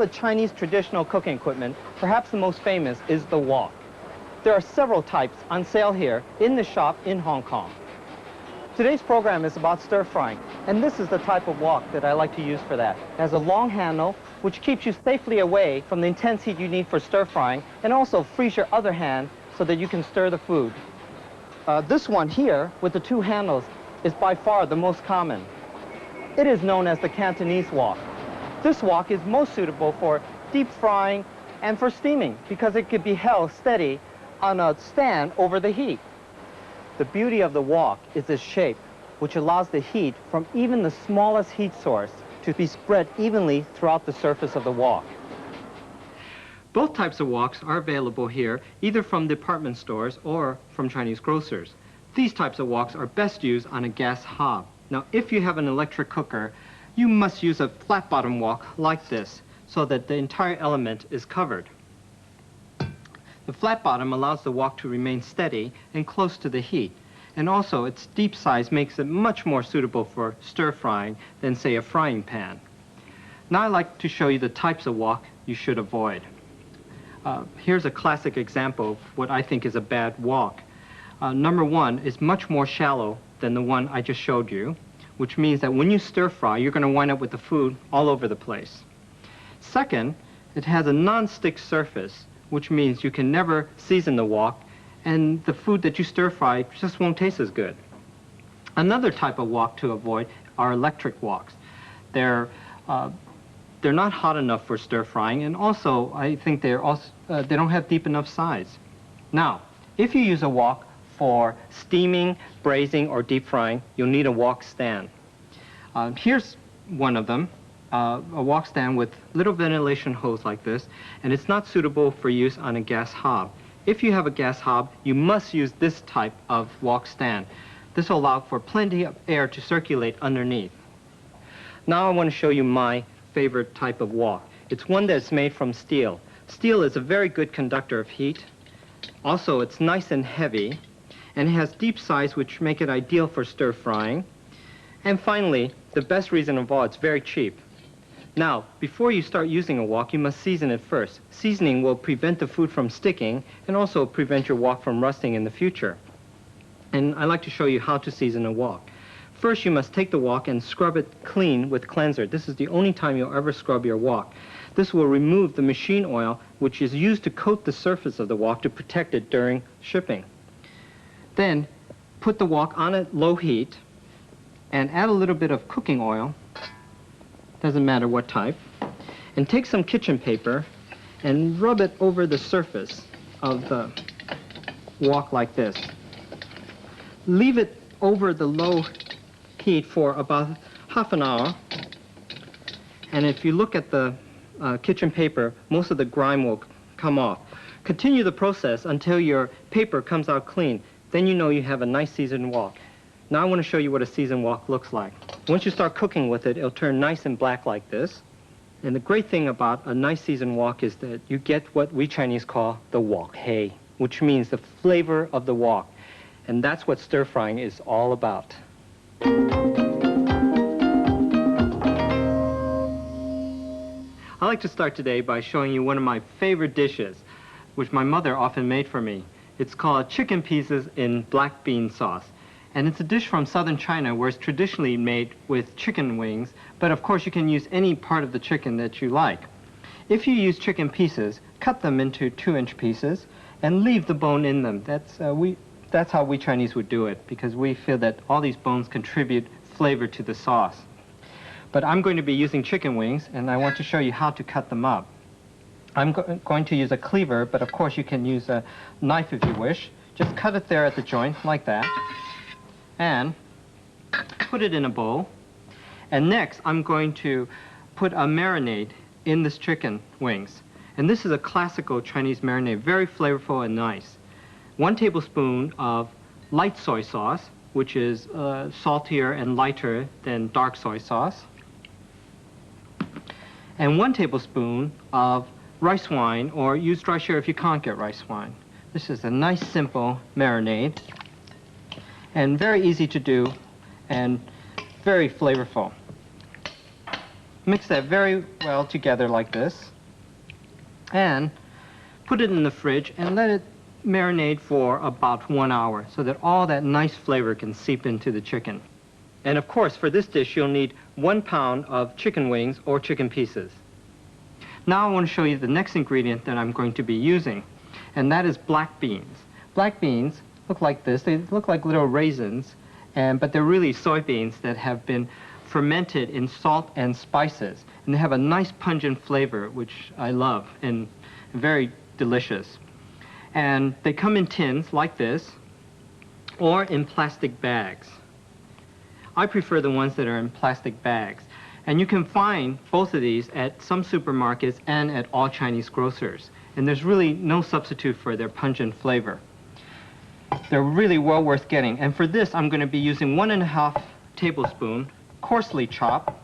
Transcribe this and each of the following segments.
the Chinese traditional cooking equipment, perhaps the most famous is the wok. There are several types on sale here in the shop in Hong Kong. Today's program is about stir frying, and this is the type of wok that I like to use for that. It has a long handle, which keeps you safely away from the intense heat you need for stir frying, and also frees your other hand so that you can stir the food. This one here, with the two handles, is by far the most common. It is known as the Cantonese wok. This wok is most suitable for deep frying and for steaming because it could be held steady on a stand over the heat. The beauty of the wok is its shape, which allows the heat from even the smallest heat source to be spread evenly throughout the surface of the wok. Both types of woks are available here, either from department stores or from Chinese grocers. These types of woks are best used on a gas hob. Now, if you have an electric cooker, you must use a flat bottom wok like this so that the entire element is covered. The flat bottom allows the wok to remain steady and close to the heat, and also its deep size makes it much more suitable for stir frying than, say, a frying pan. Now I'd like to show you the types of wok you should avoid. Here's a classic example of what I think is a bad wok. Number one is much more shallow than the one I just showed you, which means that when you stir fry, you're going to wind up with the food all over the place. Second, it has a non-stick surface, which means you can never season the wok, and the food that you stir fry just won't taste as good. Another type of wok to avoid are electric woks. They're not hot enough for stir frying, and also I think they don't have deep enough size. Now, if you use a wok for steaming, braising, or deep frying, you'll need a wok stand. Here's one of them, a wok stand with little ventilation holes like this, and it's not suitable for use on a gas hob. If you have a gas hob, you must use this type of wok stand. This will allow for plenty of air to circulate underneath. Now I want to show you my favorite type of wok. It's one that's made from steel. Steel is a very good conductor of heat. Also, it's nice and heavy, and it has deep size, which make it ideal for stir frying. And finally, the best reason of all, it's very cheap. Now, before you start using a wok, you must season it first. Seasoning will prevent the food from sticking and also prevent your wok from rusting in the future. And I'd like to show you how to season a wok. First, you must take the wok and scrub it clean with cleanser. This is the only time you'll ever scrub your wok. This will remove the machine oil, which is used to coat the surface of the wok to protect it during shipping. Then, put the wok on a low heat and add a little bit of cooking oil, doesn't matter what type, and take some kitchen paper and rub it over the surface of the wok like this. Leave it over the low heat for about half an hour, and if you look at the kitchen paper, most of the grime will come off. Continue the process until your paper comes out clean. Then you know you have a nice seasoned wok. Now I want to show you what a seasoned wok looks like. Once you start cooking with it, it'll turn nice and black like this. And the great thing about a nice seasoned wok is that you get what we Chinese call the wok hei, which means the flavor of the wok. And that's what stir frying is all about. I like to start today by showing you one of my favorite dishes, which my mother often made for me. It's called chicken pieces in black bean sauce. And it's a dish from southern China where it's traditionally made with chicken wings, but of course you can use any part of the chicken that you like. If you use chicken pieces, cut them into 2-inch pieces and leave the bone in them. That's how we Chinese would do it, because we feel that all these bones contribute flavor to the sauce. But I'm going to be using chicken wings, and I want to show you how to cut them up. I'm going to use a cleaver, but of course you can use a knife if you wish. Just cut it there at the joint, like that, and put it in a bowl. And next, I'm going to put a marinade in this chicken wings. And this is a classical Chinese marinade, very flavorful and nice. 1 tablespoon of light soy sauce, which is saltier and lighter than dark soy sauce. And 1 tablespoon of rice wine, or use dry sherry if you can't get rice wine. This is a nice, simple marinade, and very easy to do, and very flavorful. Mix that very well together like this. And put it in the fridge and let it marinate for about 1 hour so that all that nice flavor can seep into the chicken. And of course, for this dish, you'll need 1 pound of chicken wings or chicken pieces. Now I want to show you the next ingredient that I'm going to be using, and that is black beans. Black beans look like this. They look like little raisins, but they're really soybeans that have been fermented in salt and spices. And they have a nice pungent flavor, which I love, and very delicious. And they come in tins like this, or in plastic bags. I prefer the ones that are in plastic bags. And you can find both of these at some supermarkets and at all Chinese grocers. And there's really no substitute for their pungent flavor. They're really well worth getting. And for this, I'm going to be using 1½ tablespoon, coarsely chopped.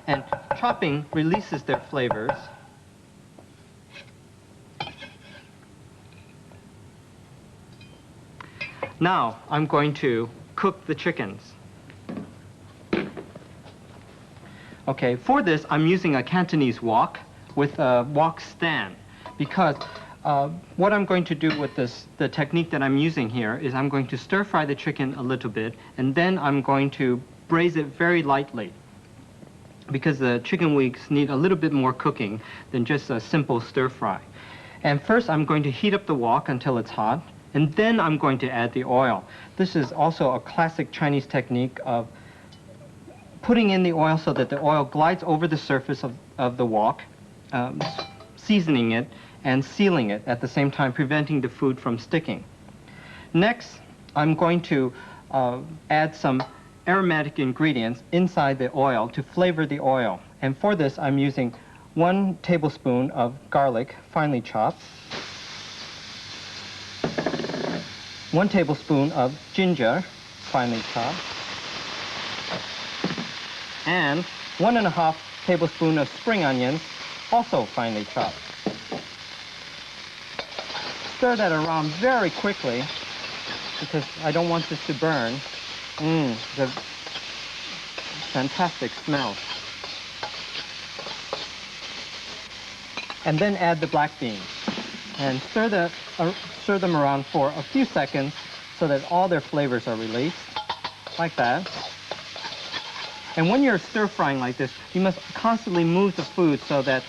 And chopping releases their flavors. Now, I'm going to cook the chickens. Okay, for this, I'm using a Cantonese wok with a wok stand, because what I'm going to do with this, the technique that I'm using here, is I'm going to stir fry the chicken a little bit, and then I'm going to braise it very lightly, because the chicken wings need a little bit more cooking than just a simple stir fry. And first, I'm going to heat up the wok until it's hot, and then I'm going to add the oil. This is also a classic Chinese technique of putting in the oil so that the oil glides over the surface of the wok, seasoning it and sealing it at the same time, preventing the food from sticking. Next, I'm going to add some aromatic ingredients inside the oil to flavor the oil. And for this, I'm using 1 tablespoon of garlic, finely chopped, 1 tablespoon of ginger, finely chopped, and 1½ tablespoon of spring onions, also finely chopped. Stir that around very quickly, because I don't want this to burn. The fantastic smell. And then add the black beans. And stir them around for a few seconds so that all their flavors are released, like that. And when you're stir frying like this, you must constantly move the food so that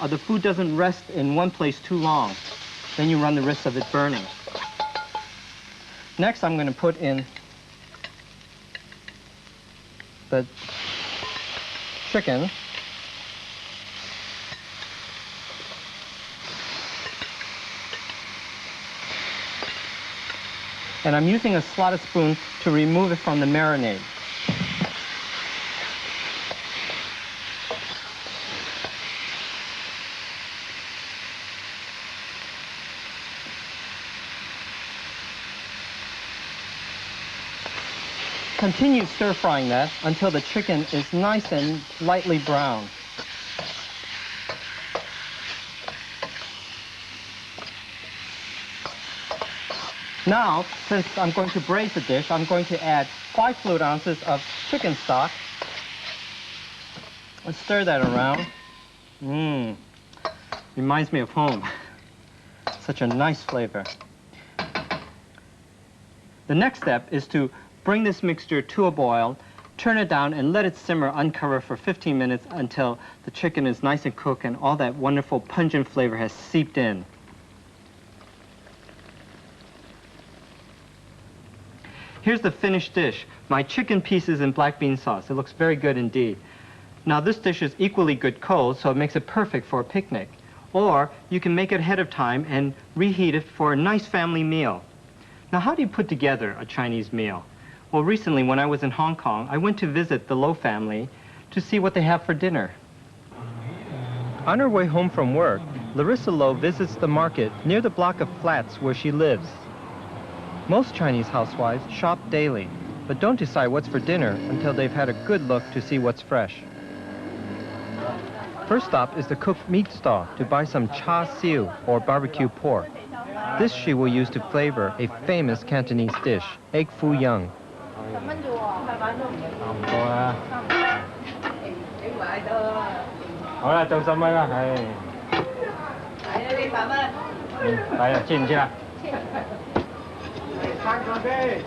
the food doesn't rest in one place too long. Then you run the risk of it burning. Next, I'm going to put in the chicken. And I'm using a slotted spoon to remove it from the marinade. Continue stir-frying that until the chicken is nice and lightly brown. Now, since I'm going to braise the dish, I'm going to add 5 fluid ounces of chicken stock. Let's stir that around. Reminds me of home. Such a nice flavor. The next step is to bring this mixture to a boil, turn it down, and let it simmer uncovered for 15 minutes until the chicken is nice and cooked and all that wonderful pungent flavor has seeped in. Here's the finished dish, my chicken pieces in black bean sauce. It looks very good indeed. Now this dish is equally good cold, so it makes it perfect for a picnic. Or you can make it ahead of time and reheat it for a nice family meal. Now how do you put together a Chinese meal? Well, recently when I was in Hong Kong, I went to visit the Lo family to see what they have for dinner. On her way home from work, Larissa Lo visits the market near the block of flats where she lives. Most Chinese housewives shop daily, but don't decide what's for dinner until they've had a good look to see what's fresh. First stop is the cooked meat stall to buy some cha siu, or barbecue pork. This she will use to flavor a famous Cantonese dish, egg foo young. 好啦，做10蚊啦，係。係啊，你8蚊。係啊，切唔切啊？切。餐咖啡。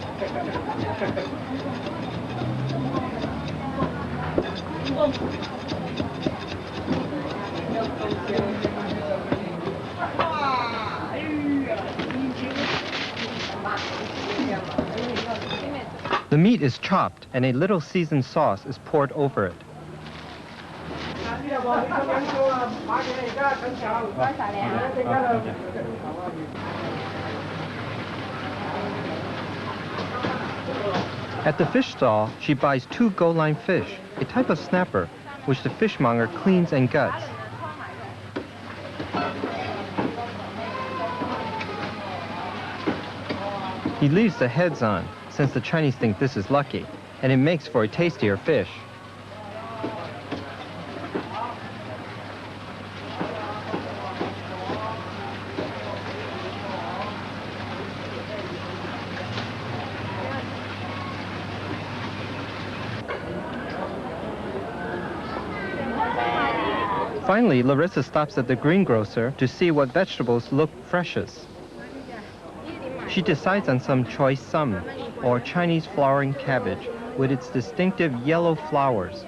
The meat is chopped and a little seasoned sauce is poured over it. At the fish stall, she buys 2 gold-line fish, a type of snapper, which the fishmonger cleans and guts. He leaves the heads on, since the Chinese think this is lucky, and it makes for a tastier fish. Finally, Larissa stops at the greengrocer to see what vegetables look freshest. She decides on some choy sum, or Chinese flowering cabbage, with its distinctive yellow flowers.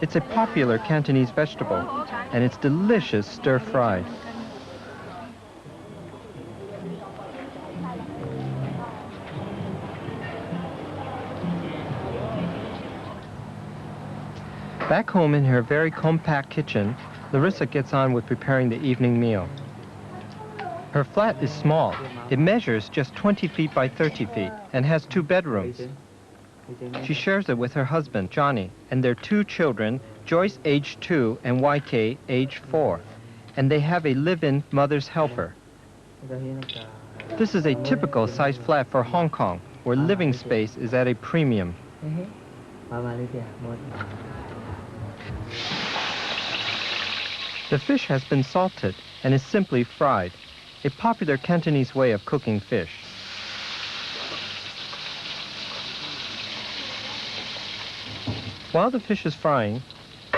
It's a popular Cantonese vegetable, and it's delicious stir-fried. Back home in her very compact kitchen, Larissa gets on with preparing the evening meal. Her flat is small. It measures just 20 feet by 30 feet and has 2 bedrooms. She shares it with her husband, Johnny, and their 2 children, Joyce, age 2, and YK, age 4. And they have a live-in mother's helper. This is a typical size flat for Hong Kong, where living space is at a premium. The fish has been salted and is simply fried, a popular Cantonese way of cooking fish. While the fish is frying,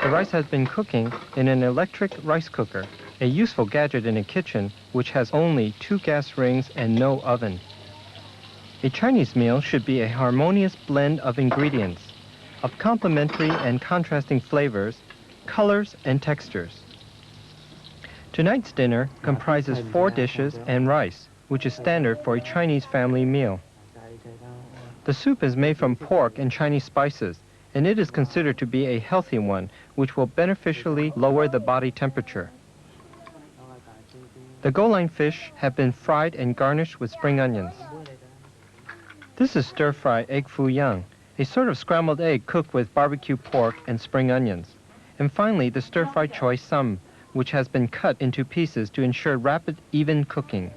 the rice has been cooking in an electric rice cooker, a useful gadget in a kitchen which has only 2 gas rings and no oven. A Chinese meal should be a harmonious blend of ingredients, of complementary and contrasting flavors, colors, and textures. Tonight's dinner comprises 4 dishes and rice, which is standard for a Chinese family meal. The soup is made from pork and Chinese spices, and it is considered to be a healthy one, which will beneficially lower the body temperature. The gold-line fish have been fried and garnished with spring onions. This is stir-fried egg foo young, a sort of scrambled egg cooked with barbecue pork and spring onions. And finally, the stir-fried choy sum, which has been cut into pieces to ensure rapid, even cooking.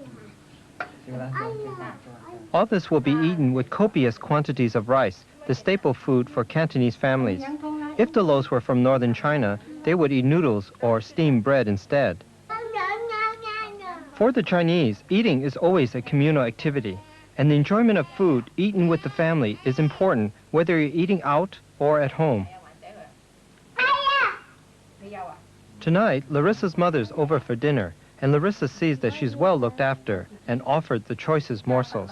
All this will be eaten with copious quantities of rice, the staple food for Cantonese families. If the Los were from northern China, they would eat noodles or steamed bread instead. For the Chinese, eating is always a communal activity, and the enjoyment of food eaten with the family is important whether you're eating out or at home. Tonight, Larissa's mother's over for dinner, and Larissa sees that she's well looked after and offered the choicest morsels.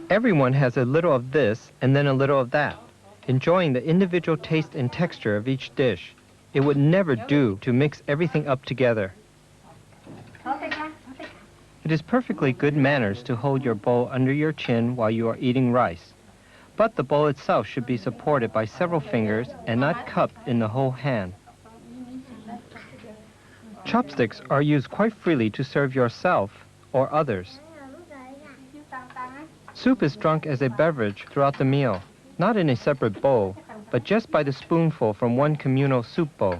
Everyone has a little of this and then a little of that, enjoying the individual taste and texture of each dish. It would never do to mix everything up together. It is perfectly good manners to hold your bowl under your chin while you are eating rice. But the bowl itself should be supported by several fingers and not cupped in the whole hand. Chopsticks are used quite freely to serve yourself or others. Soup is drunk as a beverage throughout the meal, not in a separate bowl, but just by the spoonful from one communal soup bowl.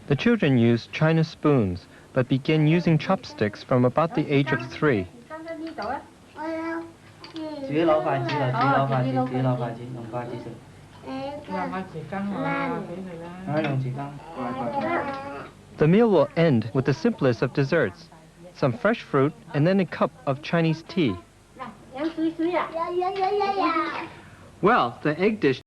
The children use China spoons, but begin using chopsticks from about the age of 3, 煮啲攞筷子啦，煮啲攞筷子，煮啲攞筷子，用筷子食。用匙羹。 The meal will end with the simplest of desserts, some fresh fruit and then a cup of Chinese tea. Well, the egg dish